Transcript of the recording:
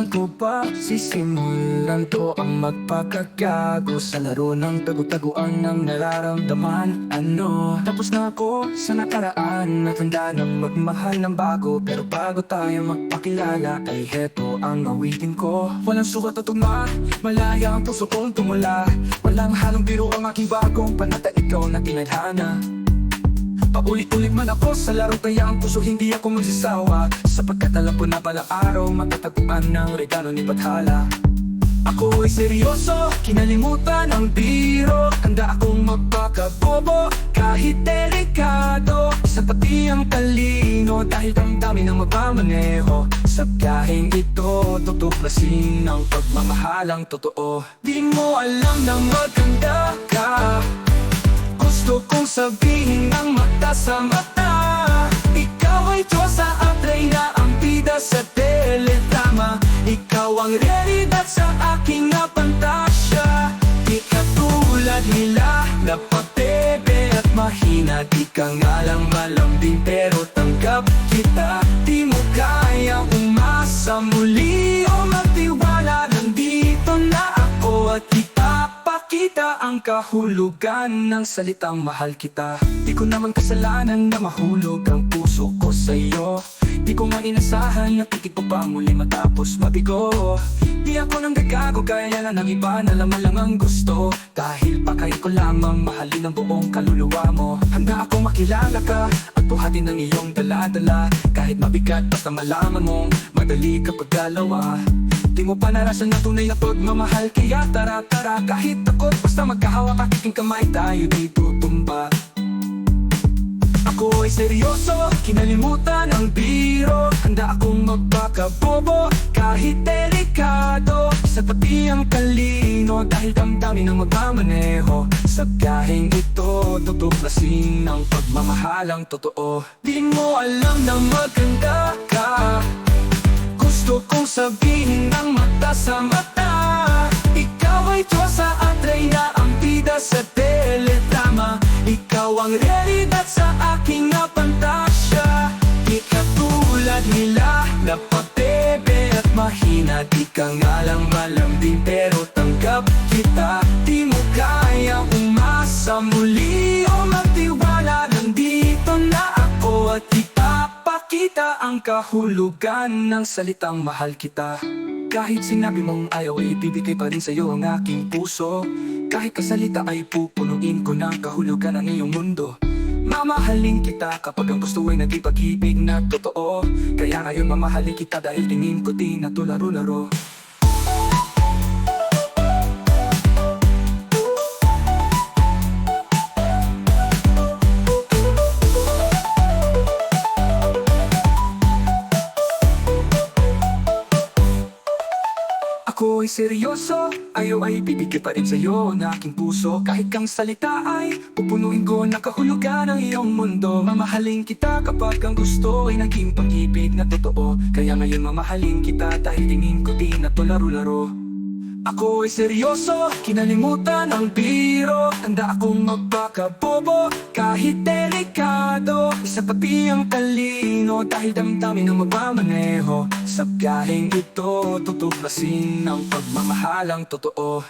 ko ba sisimulan to ang magpakagago sa laro ng tagu-taguan ng nararamdaman? Ano? Tapos na ako sa nakaraan, natanda ng magmahal ng bago. Pero bago tayo magpakilala ay heto ang awitin ko. Walang sukat at tugma, malaya ang puso kong tumula. Walang halong biro ang aking bagong panata, ikaw na tinadhana. Paulit-ulit man ako sa laro, kaya ang puso hindi ako magsasawa. Sapagkat alam ko na palang araw matataguan ng regalo ni Bathala. Ako ay seryoso, kinalimutan ang biro. Handa akong magpakabobo kahit delikado. Isa pati ang talino dahil damdamin ang magmamaneho. Sa biyaheng ito, tutuklasin ang pagmamahalang totoo. Di mo alam na maganda ka, gusto kong sabihin ng mata sa mata. Ikaw ay Diyosa at Reyna, ang bida sa teledrama. Ikaw ang realidad sa aking napantasya. Di katulad nila na pabebe at mahina. Di ka nga lang malambing pero tanggap kita. Di mo kaya umasa muli o magtiwala. Nandito na ako at ipapakita ang kahulugan ng salitang mahal kita. Di ko naman kasalanan na mahulog ang puso ko sa'yo. Di ko nga inasahan na titig ko pa muli matapos mabigo. Di ako nang gagago kaya lang ng iba na laman lang ang gusto. Dahil pakay ko lamang mahalin ang buong kaluluwa mo. Handa akong makilala ka at buhatin ng iyong dala-dala. Kahit mabigat basta malaman mong madali kapag dalawa. Di mo pa narasan ng tunay na pagmamahal, kaya tara-tara kahit takot. Basta magkahawak at aking kamay, tayo di tutumba. Ako ay seryoso, kinalimutan ang biro. Handa akong magpakabobo kahit delikado. Isa pati ang talino dahil damdamin ang magmamaneho. Sa biyaheng ito, tutuklasin ang pagmamahalang totoo. Di mo alam na maganda ka, gusto kong sabihin ng mata sa mata. Ikaw ay Diyosa at Reyna, ang bida sa teledrama. Ikaw ang realidad sa aking napantasya. Di katulad nila na pabebe at mahina. Di ka nga lang malambing pero tanggap kita. Di mo kaya umasa muli o magtiwala. Nandito na ako at ipapakita ang kahulugan ng salitang mahal kita. Kahit sinabi mong ayaw ay ibibigay pa rin sa'yo ang aking puso. Kahit kasalita ay pupunuin ko ng kahulugan ang iyong mundo. Mamahalin kita kapag ang gusto ay nagipag-ibig na totoo. Kaya ngayon mamahalin kita dahil tingin ko di na to laro-laro. Ako ay seryoso, ayaw ay bibigay pa rin sa'yo ang aking puso. Kahit kang salita ay pupunuin ko ng kahulugan ng iyong mundo. Mamahalin kita kapag ang gusto ay naging pag-ibig na totoo. Kaya ngayon mamahalin kita dahil tingin ko di na to laro-laro. Ako ay seryoso, kinalimutan ang biro. Handa akong magpakabobo kahit delikado. Isa pati ang talino dahil damdamin ang magmamaneho. Sa biyaheng ito, tutuklasin ang pagmamahalang totoo.